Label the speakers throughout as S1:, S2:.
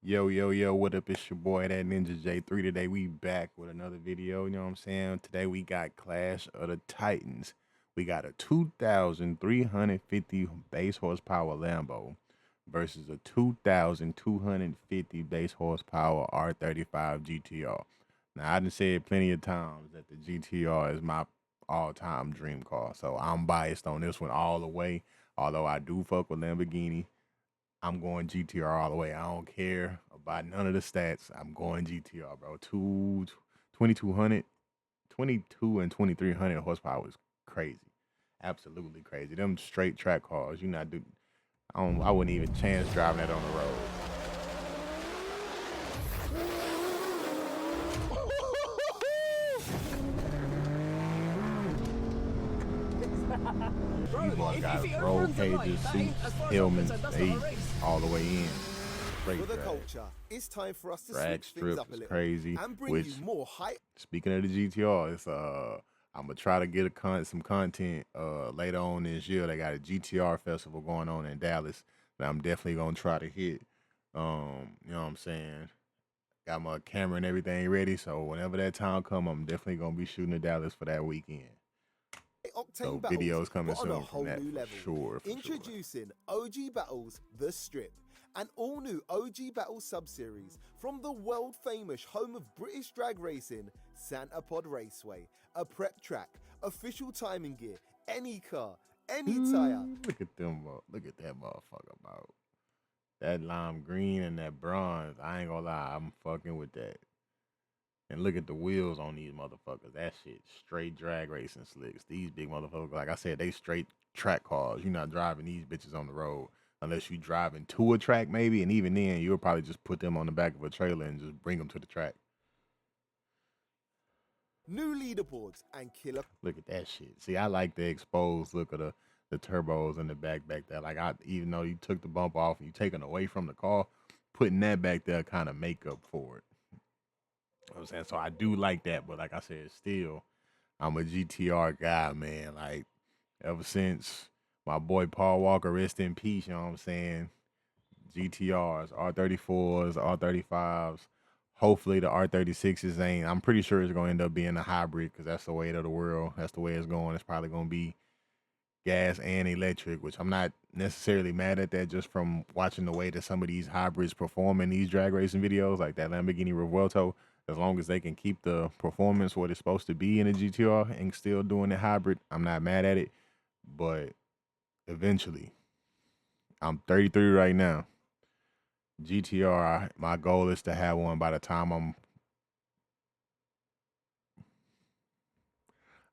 S1: Yo, yo, yo, what up? It's your boy, that Ninja J3. Today we back with another video, you know what I'm saying? Today we got Clash of the Titans. We got a 2,350 base horsepower Lambo versus a 2,250 base horsepower R35 GTR. Now, I done said plenty of times that the GTR is my all-time dream car, so I'm biased on this one all the way. Although I do fuck with Lamborghini, I'm going GTR all the way. I don't care about none of the stats. I'm going GTR, bro. 2,200, 22 and 2,300 horsepower is crazy. Absolutely crazy. Them straight track cars. You not do. I wouldn't even chance driving that on the road. These boys got roll cages, seats, helmets, they all the way in.
S2: For
S1: Straight
S2: the
S1: drag.
S2: culture, it's time for us to
S1: Drag
S2: switch things
S1: strip
S2: up a
S1: is
S2: little
S1: crazy.
S2: and bring
S1: Which,
S2: you more hype.
S1: speaking of the GTR, it's I'm gonna try to get some content later on this year. They got a GTR festival going on in Dallas that I'm definitely gonna try to hit. You know what I'm saying? Got my camera and everything ready, so whenever that time come, I'm definitely gonna be shooting in Dallas for that weekend. So
S2: Octane battles,
S1: videos coming
S2: but on a
S1: soon
S2: whole
S1: from that
S2: new
S1: for
S2: level.
S1: sure.
S2: Introducing OG Battles The Strip, an all-new OG Battle sub-series from the world-famous home of British drag racing, Santa Pod Raceway. A prep track, official timing gear, any car, any tire.
S1: Look at them. Look at that motherfucker about that lime green and that bronze. I ain't gonna lie, I'm fucking with that. And look at the wheels on these motherfuckers. That shit straight drag racing slicks. These big motherfuckers, like I said, they straight track cars. You're not driving these bitches on the road unless you driving to a track maybe, and even then you'll probably just put them on the back of a trailer and just bring them to the track.
S2: New leaderboards and killer.
S1: Look at that shit. See, I like the exposed look of the turbos in the back there. Like even though you took the bump off and you taking away from the car, putting that back there kind of make up for it. You know what I'm saying? So I do like that, but like I said, still I'm a GTR guy, man. Like ever since my boy Paul Walker, rest in peace, you know what I'm saying? GTRs, R34s, R35s. Hopefully the R36s ain't. I'm pretty sure it's gonna end up being a hybrid because that's the way of the world. That's the way it's going. It's probably gonna be gas and electric, which I'm not necessarily mad at that just from watching the way that some of these hybrids perform in these drag racing videos, like that Lamborghini Revuelto. As long as they can keep the performance what it's supposed to be in a GTR and still doing the hybrid, I'm not mad at it. But eventually, I'm 33 right now. GTR, my goal is to have one by the time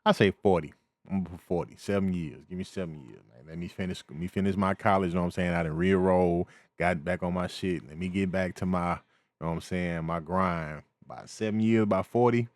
S1: I say 40. I'm gonna put 40. 7 years. Give me 7 years, man. Let me finish my college, you know what I'm saying? I done re-enroll, got back on my shit. Let me get back to my, you know what I'm saying, my grind. By 7 years, by 40,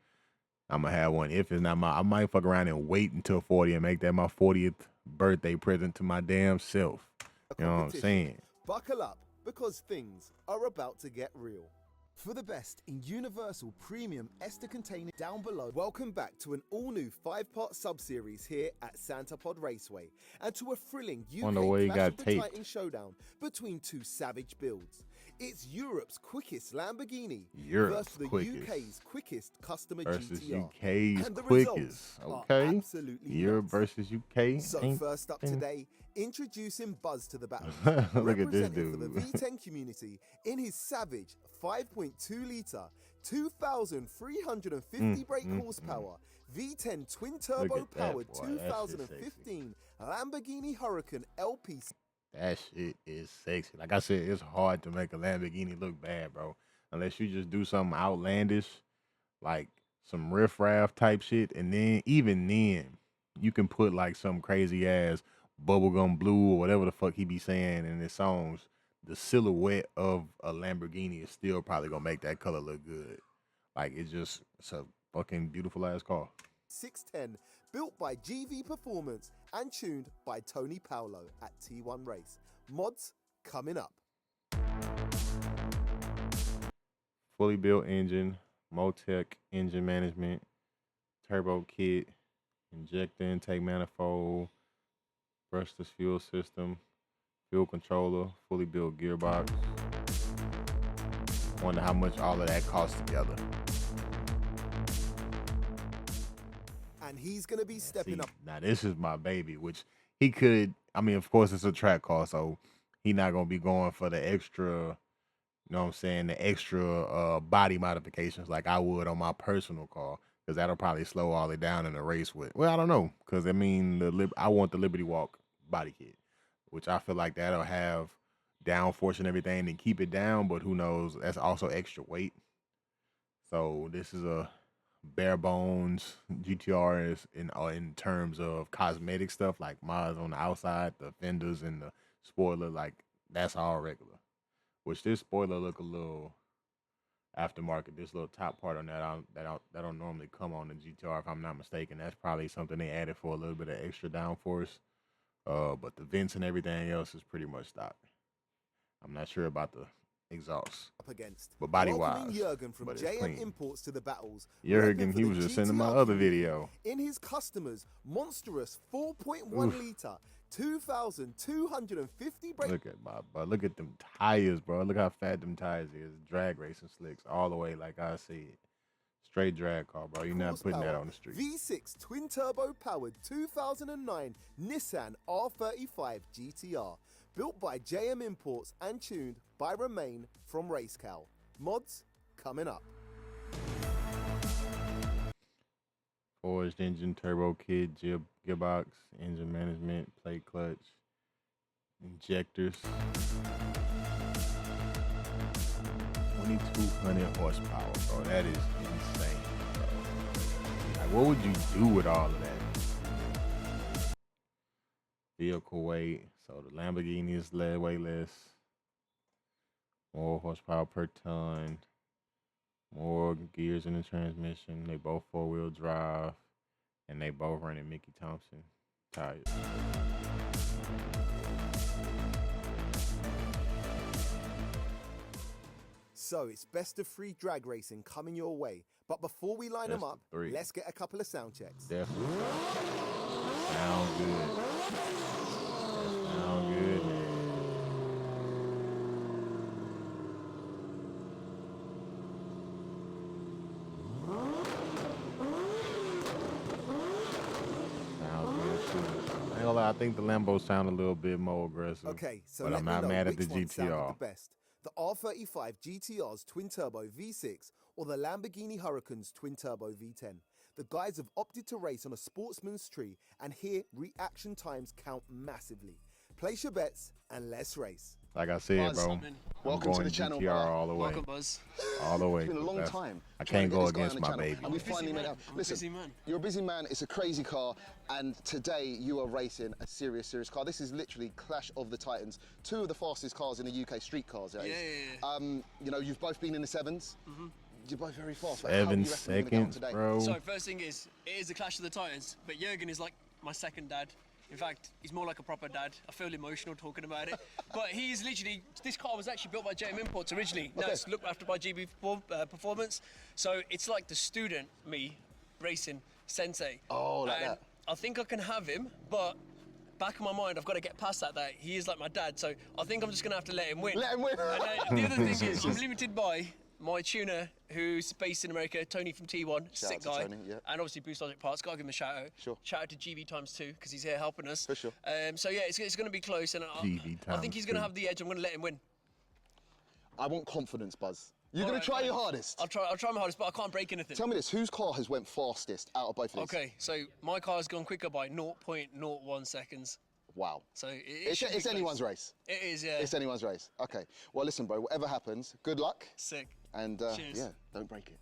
S1: I'm gonna have one. If it's not I might fuck around and wait until 40 and make that my 40th birthday present to my damn self. You know what I'm saying?
S2: Buckle up, because things are about to get real. For the best in universal premium ester containing down below, welcome back to an all-new 5-part sub-series here at Santa Pod Raceway, and to a thrilling
S1: Wonder
S2: UK
S1: where he
S2: Clash
S1: got
S2: of the
S1: taped.
S2: Titan showdown between two savage builds. It's Europe's quickest Lamborghini versus the UK's quickest customer
S1: versus
S2: GTR.
S1: UK's
S2: And the
S1: quickest.
S2: results are
S1: Okay.
S2: absolutely
S1: Europe
S2: nuts.
S1: versus UK.
S2: So first up today, introducing Buzz to the battle.
S1: Look at this
S2: Representing for the
S1: dude.
S2: V10 community in his savage 5.2 litre, 2,350 brake horsepower, V10 twin turbo powered
S1: boy. That shit
S2: 2015 Lamborghini Huracan LP.
S1: That shit is sexy. Like I said, it's hard to make a Lamborghini look bad, bro. Unless you just do something outlandish, like some riffraff type shit, and then even then, you can put like some crazy ass bubblegum blue or whatever the fuck he be saying in his songs. The silhouette of a Lamborghini is still probably gonna make that color look good. Like it's a fucking beautiful ass car.
S2: 610, built by GV Performance and tuned by Tony Paolo at T1 Race. Mods coming up.
S1: Fully built engine, Motec engine management, turbo kit, injector intake manifold, brushless fuel system, fuel controller, fully built gearbox. Wonder how much all of that costs together.
S2: And he's going to be stepping up.
S1: Now this is my baby, which he could. I mean, of course, it's a track car, so he not gonna be going for the extra. You know what I'm saying? The extra body modifications like I would on my personal car, because that'll probably slow all it down in a race with. Well, I don't know, because I mean, I want the Liberty Walk body kit, which I feel like that'll have downforce and everything and keep it down. But who knows? That's also extra weight. So this is a bare bones GTR is in terms of cosmetic stuff like mods on the outside, the fenders and the spoiler, like that's all regular. Which this spoiler look a little aftermarket. This little top part on that don't normally come on the GTR if I'm not mistaken. That's probably something they added for a little bit of extra downforce. But the vents and everything else is pretty much stock. I'm not sure about the exhaust.
S2: Up against.
S1: But body wise,
S2: Jurgen from
S1: but it's
S2: JM
S1: clean.
S2: Imports to the battles.
S1: Jurgen,
S2: repping for
S1: he
S2: the
S1: was just sending my
S2: GTR
S1: other
S2: community
S1: video.
S2: in his customers' monstrous 4.1 litre 2,250 brake.
S1: Look at them tires, bro. Look how fat them tires is. Drag racing slicks all the way, like I said. Straight drag car, bro. You're not putting that on the street.
S2: V6 twin turbo powered 2009 Nissan R35 GTR. Built by JM Imports and tuned by Remain from RaceCal. Mods coming up.
S1: Forged engine, turbo kit, gearbox, engine management, plate clutch, injectors. 2,200 horsepower, bro. That is insane, bro. Like, what would you do with all of that? Vehicle weight. So the Lamborghini is way less. More horsepower per ton. More gears in the transmission. They both 4-wheel drive. And they both running Mickey Thompson tires.
S2: So it's best of 3 drag racing coming your way. But before we line them up, let's get a couple of sound checks.
S1: Definitely. Sound good. Sound good, man. I think the Lambo sound a little bit more aggressive.
S2: Okay, so
S1: but I'm not mad at the GTR.
S2: The best. The R35 GTR's twin turbo V6 or the Lamborghini Huracan's twin turbo V10. The guys have opted to race on a sportsman's tree, and here reaction times count massively. Place your bets and let's race.
S1: Like I said,
S3: Buzz,
S1: bro,
S3: welcome to the channel,
S1: GTR all the way.
S3: Welcome, Buzz.
S1: All the way.
S3: It's been a long time.
S1: I can't go against my baby.
S3: And we finally made out. Listen, you're a busy man. It's a crazy car, and today you are racing a serious car. This is literally Clash of the Titans. 2 of the fastest cars in the UK, street cars.
S4: Yeah.
S3: You know, you've both been in the 7s. You're both very fast.
S1: 7 seconds, bro.
S4: So first thing is, it is the Clash of the Titans, but Jurgen is like my second dad. In fact, he's more like a proper dad. I feel emotional talking about it. But he is literally, this car was actually built by JM Imports originally. Now it's looked after by GB Performance. So it's like the student, me, racing sensei.
S3: Oh, like that.
S4: I think I can have him, but back in my mind, I've got to get past that he is like my dad. So I think I'm just going to have to let him win.
S3: Let him win.
S4: And the other thing is, I'm limited by my tuner, who's based in America, Tony from T1, sick guy,
S3: Tony, yeah.
S4: and obviously Boost Logic Parts. Gotta give him a shout out.
S3: Sure.
S4: Shout out to GB times 2 because he's here helping us.
S3: For sure.
S4: So yeah, it's going to be close, and I think he's going to have the edge. I'm going to let him win.
S3: I want confidence, Buzz. You're going to try your hardest.
S4: I'll try my hardest, but I can't break anything.
S3: Tell me this: whose car has went fastest out of both of these?
S4: Okay, so my car's gone quicker by 0.01 seconds.
S3: Wow.
S4: So
S3: it's anyone's race.
S4: It is, yeah.
S3: It's anyone's race. Okay. Well, listen, bro. Whatever happens, good luck.
S4: Sick.
S3: And
S4: cheers.
S3: yeah, don't break it.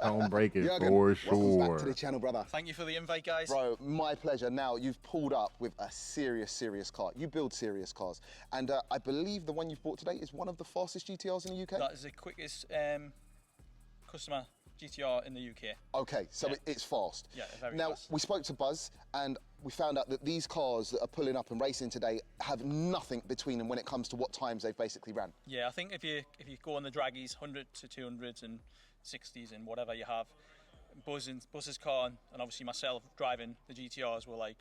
S1: Don't break it
S3: Jurgen,
S1: for
S3: welcome back
S1: sure.
S3: to the channel, brother.
S5: Thank you for the invite, guys.
S3: Bro, my pleasure. Now, you've pulled up with a serious car. You build serious cars. And I believe the one you've bought today is one of the fastest GTRs in the UK?
S5: That is the quickest customer GTR in the UK.
S3: Okay, so
S5: Yeah.
S3: it's fast.
S5: Yeah, very
S3: now,
S5: fast.
S3: we spoke to Buzz, and we found out that these cars that are pulling up and racing today have nothing between them when it comes to what times they've basically ran.
S5: Yeah, I think if you go on the draggies, 100 to 200s and 60s and whatever you have, Buzz's car and obviously myself driving the GTRs were like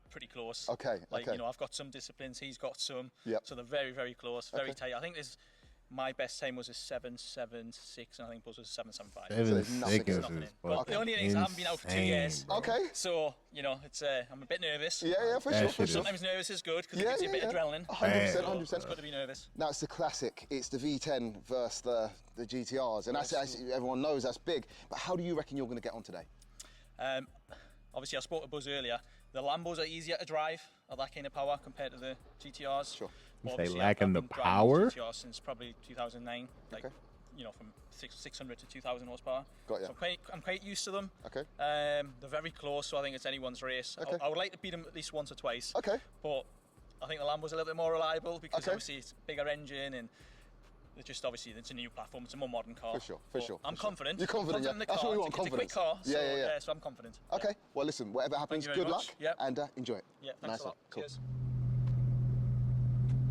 S5: pretty close.
S3: Okay,
S5: Like,
S3: okay.
S5: you know, I've got some disciplines, he's got some.
S3: Yep.
S5: So they're very, very close, very tight. I think there's My best time was a 7.76, and I think Buzz was a 7.75.
S1: 7
S3: there's nothing-
S1: seconds
S5: nothing
S1: is
S5: in. But the only thing is I haven't been out for 2 years.
S1: insane, bro.
S3: Okay.
S5: So, you know, it's I'm a bit nervous.
S3: Yeah, for
S1: That
S3: sure,
S1: shit
S3: for
S1: is-
S3: sure.
S5: Sometimes nervous is good because
S3: Yeah,
S5: it gives you a bit
S3: yeah,
S5: of
S3: yeah.
S5: adrenaline.
S3: 100%,
S5: So
S3: 100%.
S5: It's good to be nervous.
S3: Now it's the classic. It's the V10 versus the GTRs, and that's everyone knows that's big. But how do you reckon you're going to get on today?
S5: Obviously, I spoke to Buzz earlier. The Lambos are easier to drive at that kind of power compared to the GTRs.
S3: Sure.
S5: But
S1: They
S5: obviously,
S1: lacking
S5: I've
S1: the
S5: been driving
S1: power?
S5: GTR since probably 2009. Like,
S3: Okay.
S5: you know, from 600 to 2,000 horsepower.
S3: Got ya.
S5: So I'm quite used to them.
S3: Okay.
S5: They're very close, so I think it's anyone's race.
S3: Okay.
S5: I would like to beat them at least once or twice.
S3: Okay.
S5: But I think the Lambo's a little bit more reliable because
S3: Okay.
S5: obviously it's a bigger engine and it's just obviously it's a new platform. It's a more modern car.
S3: For sure,
S5: But
S3: for
S5: I'm
S3: sure.
S5: confident.
S3: You're confident, yeah.
S5: in the
S3: That's
S5: car.
S3: what we want,
S5: It's a quick
S3: confidence.
S5: car. So,
S3: Yeah.
S5: so I'm confident.
S3: Okay. Well, listen. Whatever happens,
S5: you very
S3: good luck.
S5: much. Yep.
S3: And enjoy it.
S5: Yeah. Thanks
S3: Nice
S5: a lot.
S3: one. Cool.
S5: Cheers.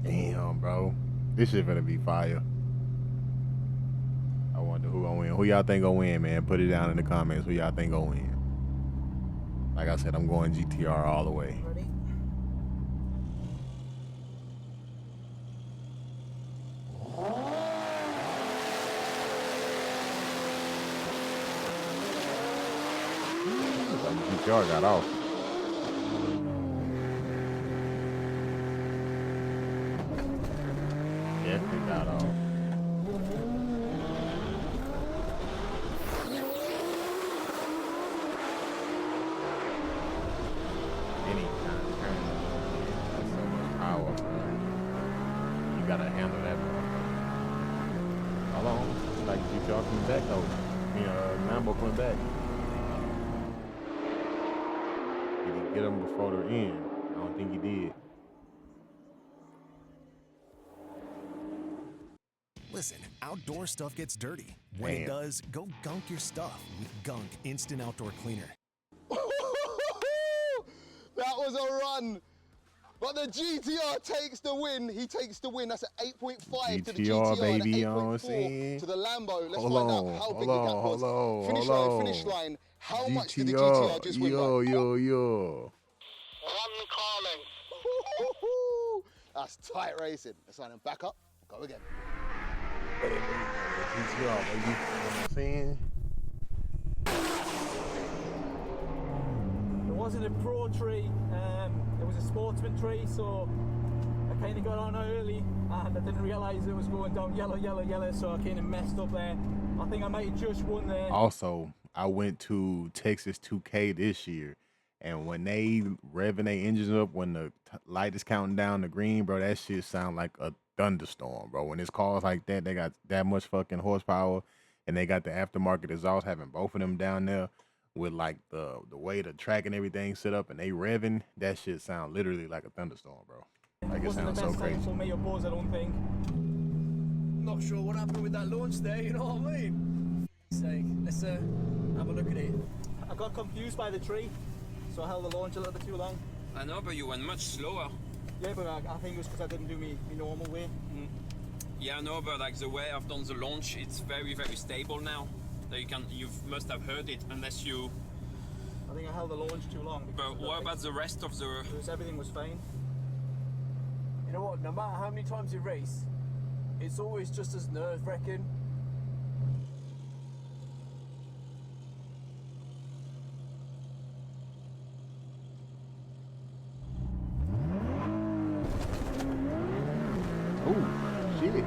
S1: Damn, bro. This shit gonna be fire. I wonder who gonna win. Who y'all think gonna win, man? Put it down in the comments. Who y'all think gonna win? Like I said, I'm going GTR all the way.
S4: Ready?
S1: Like GTR got off. Definitely got off. Any kind of turn. That's so much power. You gotta handle that. Hold on. It's like GTR coming back though. Lambo coming back. Did he get him before the end? I don't think he did.
S6: Listen, outdoor stuff gets dirty. When it
S1: Damn.
S6: does, go gunk your stuff with Gunk Instant Outdoor Cleaner.
S3: That was a run. But the GTR takes the win. He takes the win. That's an 8.5 to the
S1: GTR,
S3: GTR
S1: baby, you
S3: and
S1: know what I'm
S3: 8.4
S1: saying?
S3: to the Lambo. Let's
S1: Hold
S3: find
S1: on,
S3: out how
S1: hold
S3: big the
S1: on,
S3: gap was.
S1: hold on,
S3: Finish
S1: hold
S3: line,
S1: on.
S3: finish line. How much did the GTR just win by?
S1: Yo.
S3: One car length. That's tight racing. Let's line them back up. Go again.
S1: GTR, baby. You know what I'm saying?
S7: It wasn't a pro tree, it was a sportsman tree, so I kind of got on early and I didn't realise it was going down yellow, so I kind of messed up there. I think I might have just won there.
S1: Also, I went to Texas 2K this year, and when they revving their engines up, when the light is counting down the green, bro, that shit sound like a thunderstorm, bro. When it's cars like that, they got that much fucking horsepower, and they got the aftermarket exhaust, having both of them down there with like the way the track and everything set up, and they revving, that shit sound literally like a thunderstorm, bro. Like it
S7: Wasn't
S1: sounds
S7: the
S1: so
S7: best
S1: crazy.
S7: time for me or Buzz, I don't think.
S4: Not sure what happened with that launch there, you know what I mean? Sake. Let's have a look at it.
S7: I got confused by the tree, so I held the launch a little bit too long.
S8: I know, but you went much slower.
S7: Yeah, but I think it was because I didn't do me normal way.
S8: Yeah, I know, but like the way I've done the launch, it's very, very stable now. So you must have heard it, unless you.
S7: I think I held the launch too long.
S8: But what about the rest of the?
S7: Everything was fine.
S4: You know what? No matter how many times you race, it's always just as nerve-wracking.
S1: Oh, shit.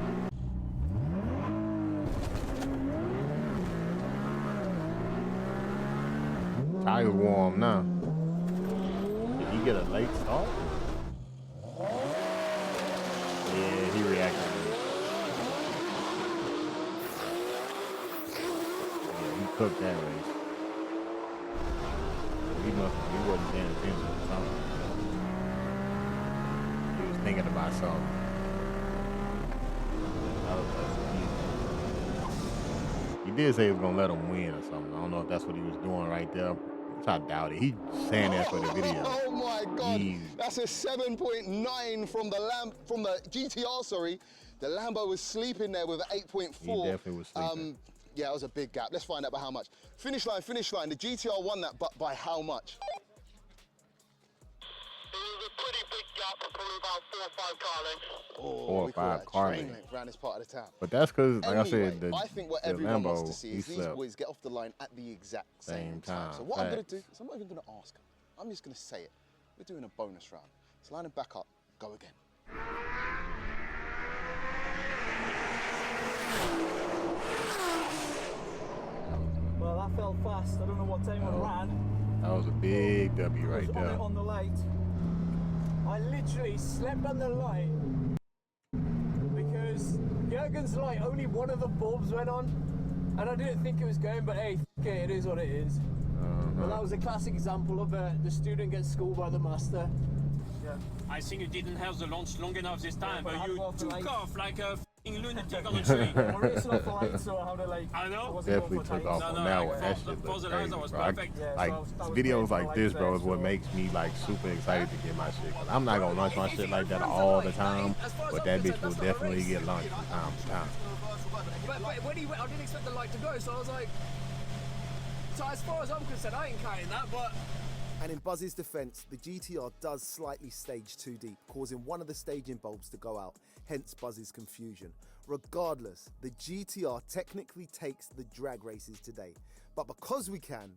S1: Tires warm now. Did he get a late start? Yeah, he reacted. Yeah, he cooked that race. He wasn't paying attention to something. He was thinking about something. He did say he was gonna let him win or something. I don't know if that's what he was doing right there. Which I doubt it. He's saying that for the video.
S3: Oh my God!
S1: Easy.
S3: That's a 7.9 from the GTR. Sorry, the Lambo was sleeping there with an 8.4.
S1: He definitely was sleeping.
S3: Yeah, it was a big gap. Let's find out by how much. Finish line, finish line. The GTR won that, but by how much?
S9: It was a pretty big gap.
S3: Oh,
S1: 4 or
S3: we call
S1: 5
S3: that
S1: car
S3: train
S1: lengths.
S3: length around this part of the town.
S1: But that's because, like I
S3: Anyway,
S1: said, the,
S3: I think what
S1: the
S3: everyone
S1: Lambo,
S3: wants to see
S1: he
S3: is these
S1: slept.
S3: boys get off the line at the exact same
S1: Same
S3: time.
S1: time,
S3: So what I'm going to do
S1: facts.
S3: is I'm not even going to ask them. I'm just going to say it. We're doing a bonus round. So line them back up. Go again.
S7: Well, that felt fast. I don't know what time it ran.
S1: That was a big W right
S7: On,
S1: there.
S7: it on the light. I literally slept on the light because Jurgen's light, only one of the bulbs went on. And I didn't think it was going, but hey, okay, it is what it is. Well, that was a classic example of the student gets schooled by the master. Yeah.
S8: I think you didn't have the launch long enough this time,
S7: but I
S8: but
S7: had
S8: you
S7: more for
S8: took
S7: lights.
S8: off like a f***ing lunatic on a tree.
S7: I'm racing off the lights, so I had to like.
S8: I know.
S7: wasn't going
S1: Definitely
S7: for
S1: took
S7: tights.
S1: off
S8: No,
S1: on
S8: no,
S1: that
S8: like
S1: one. That
S8: for
S1: shit
S8: the
S1: looked
S8: laser
S1: crazy,
S8: was
S1: bro. I-
S8: perfect.
S7: Yeah, so
S1: like
S7: I was
S1: videos
S7: waiting
S1: like
S7: for
S1: this,
S7: lights
S1: bro,
S7: there,
S1: is what
S7: so-
S1: makes me like super excited to get my shit. Cause I'm not gonna launch my shit like that all the time, but that bitch will definitely get launched from time to time.
S4: But when he went, I didn't expect the light to go, so I was like. So as far as I'm concerned, I ain't counting that, but.
S2: And in Buzz's defence, the GTR does slightly stage too deep, causing one of the staging bulbs to go out, hence Buzz's confusion. Regardless, the GTR technically takes the drag races today. But because we can,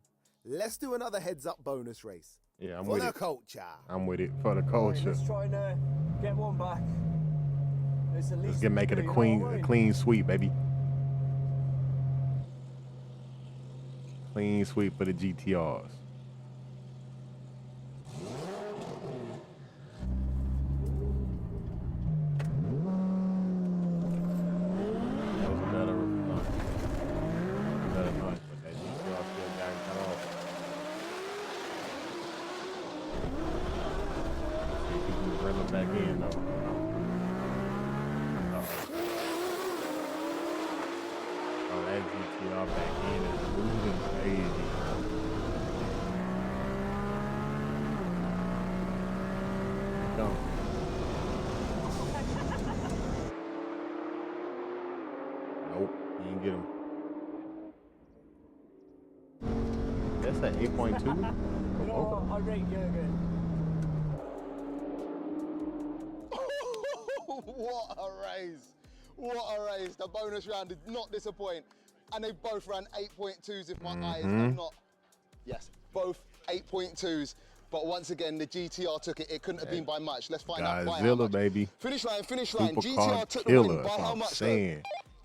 S2: let's do another heads-up bonus race.
S1: Yeah, I'm
S2: For
S1: with
S2: the
S1: it.
S2: culture.
S1: I'm with it for the
S7: Right,
S1: culture.
S7: let's try and get one back. It's at least
S1: Make it a
S7: three,
S1: clean,
S7: you know what I mean?
S1: clean sweep, baby. Clean sweep for the GTRs. That was a better launch. Better launch, but that GTR still got cut off. See if he can reel it back in, though. Oh, that GTR back in is moving crazy. Go. Nope, he didn't get him. That's an 8.2?
S7: You know what? I rate Jurgen.
S3: What a race. What a race. The bonus round did not disappoint. And they both ran 8.2s if my eyes are not. Yes, both 8.2s. But once again, the GTR took it. It couldn't have been by much. Let's find out by how
S1: Godzilla,
S3: much.
S1: baby.
S3: Finish line, finish line.
S1: Supercar
S3: GTR took the win
S1: killer.
S3: by
S1: That's
S3: how
S1: what I'm
S3: much?
S1: saying.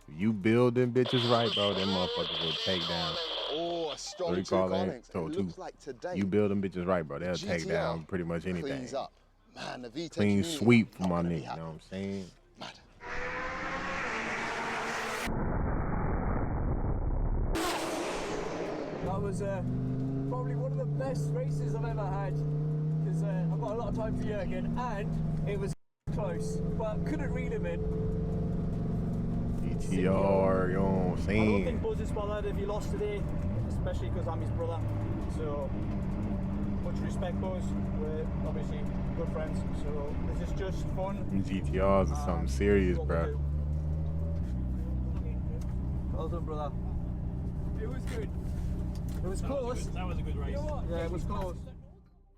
S1: If you build them bitches right, bro, them motherfuckers will take down.
S3: Oh, a strong
S1: What do you
S3: two
S1: call
S3: car
S1: that?
S3: lengths.
S1: So
S3: It
S1: two.
S3: looks like today.
S1: You build them bitches right, bro. They'll take
S3: GTR
S1: down pretty much anything.
S3: cleans up. Man, the VTEC
S1: Clean
S3: community
S1: sweep for
S3: not
S1: my
S3: gonna be
S1: nigga. You
S3: happy.
S1: know what I'm saying?
S3: Mad.
S7: That was probably one of the best races I've ever had because I've got a lot of time for Jurgen and it was close, but couldn't read him in.
S1: GTR, you know what I'm
S7: I don't
S1: saying?
S7: think Buzz is bothered if he lost today, especially because I'm his brother. So, much respect, Buzz. We're obviously good friends, so this is just fun.
S1: Them GTRs are something serious,
S7: What we
S1: bro.
S7: do. Well done, brother.
S4: It was good.
S7: It was close.
S8: That was a good race.
S4: You know what?
S7: Yeah, it was close.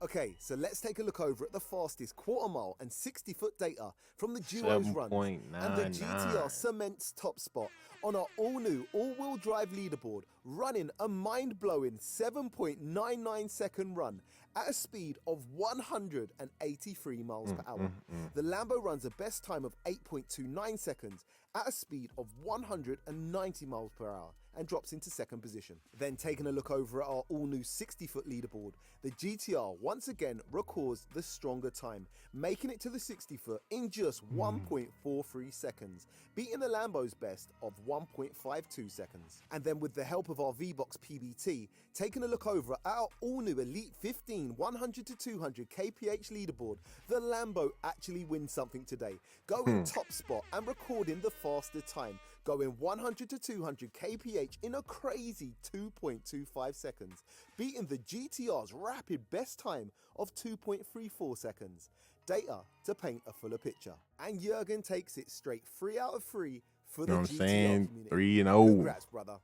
S2: Okay, so let's take a look over at the fastest quarter mile and 60-foot data from the duos runs. And the GTR
S1: 7.99.
S2: cements top spot on our all-new all-wheel drive leaderboard, running a mind-blowing 7.99 second run at a speed of 183 miles per hour. The Lambo runs a best time of 8.29 seconds at a speed of 190 miles per hour and drops into second position. Then taking a look over at our all-new 60-foot leaderboard, the GTR once again records the stronger time, making it to the 60-foot in just 1.43 seconds, beating the Lambo's best of 1.52 seconds. And then with the help of our V-Box PBT, taking a look over at our all-new Elite 15 100 to 200 kph leaderboard, the Lambo actually wins something today, going top spot and recording the faster time, going 100 to 200 kph in a crazy 2.25 seconds, beating the GTR's rapid best time of 2.34 seconds. Data to paint a fuller picture. And Jurgen takes it straight 3 out of 3 for the
S1: You know what I'm
S2: GTR
S1: saying?
S2: community.
S1: 3-0.
S2: Congrats, brother.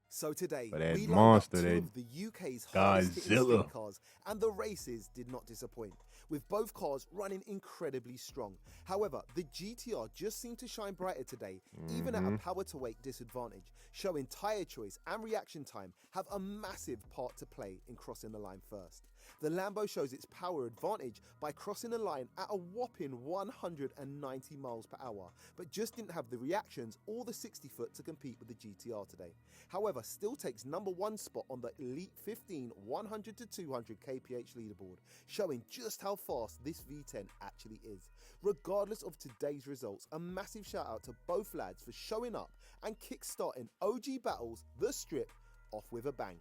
S2: So today,
S1: For that
S2: we
S1: monster,
S2: lined
S1: that
S2: up two of the UK's hardest hitting
S1: Godzilla.
S2: street cars, and the races did not disappoint. with both cars running incredibly strong. However, the GTR just seemed to shine brighter today, even at a power to weight disadvantage, showing tyre choice and reaction time have a massive part to play in crossing the line first. The Lambo shows its power advantage by crossing the line at a whopping 190 miles per hour, but just didn't have the reactions or the 60 foot to compete with the GTR today. However, still takes #1 spot on the Elite 15 100 to 200 kph leaderboard, showing just how fast this V10 actually is. Regardless of today's results, a massive shout out to both lads for showing up and kick-starting OG Battles, The Strip, off with a bang.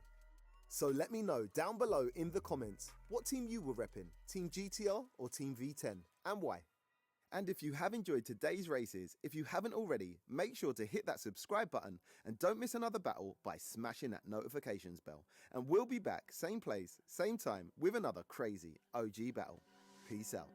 S2: So let me know down below in the comments what team you were repping, Team GTR or Team V10, and why. And if you have enjoyed today's races, if you haven't already, make sure to hit that subscribe button and don't miss another battle by smashing that notifications bell. And we'll be back, same place, same time, with another crazy OG battle. Peace out.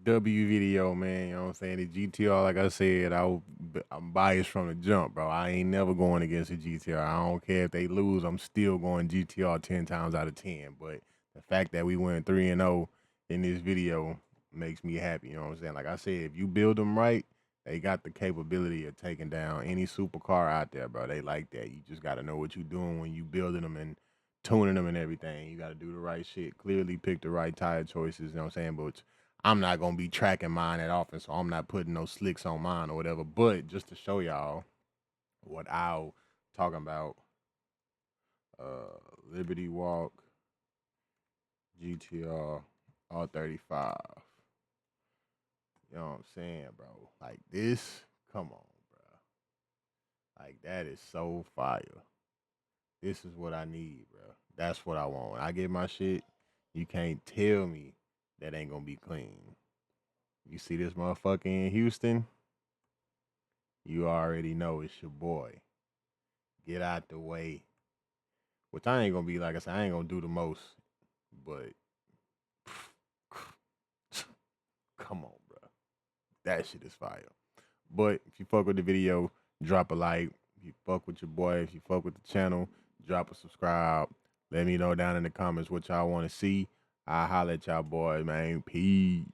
S1: W video, man. You know what I'm saying? The GTR, like I said, I'm biased from the jump, bro. I ain't never going against a GTR. I don't care if they lose. I'm still going GTR 10 times out of 10. But the fact that we went 3-0 in this video makes me happy. You know what I'm saying? Like I said, if you build them right, they got the capability of taking down any supercar out there, bro. They like that. You just got to know what you're doing when you building them and tuning them and everything. You got to do the right shit. Clearly pick the right tire choices. You know what I'm saying? But I'm not going to be tracking mine that often, so I'm not putting no slicks on mine or whatever. But just to show y'all what I'll talking about, Liberty Walk, GTR, R35. You know what I'm saying, bro? Like this, come on, bro. Like that is so fire. This is what I need, bro. That's what I want. When I get my shit, you can't tell me that ain't gonna be clean. You see this motherfucker in Houston? You already know it's your boy. Get out the way. Which I ain't gonna be, like I said, I ain't gonna do the most. But come on, bro. That shit is fire. But if you fuck with the video, drop a like. If you fuck with your boy, if you fuck with the channel, drop a subscribe. Let me know down in the comments what y'all want to see. I'll holler at y'all boys, man. Peace.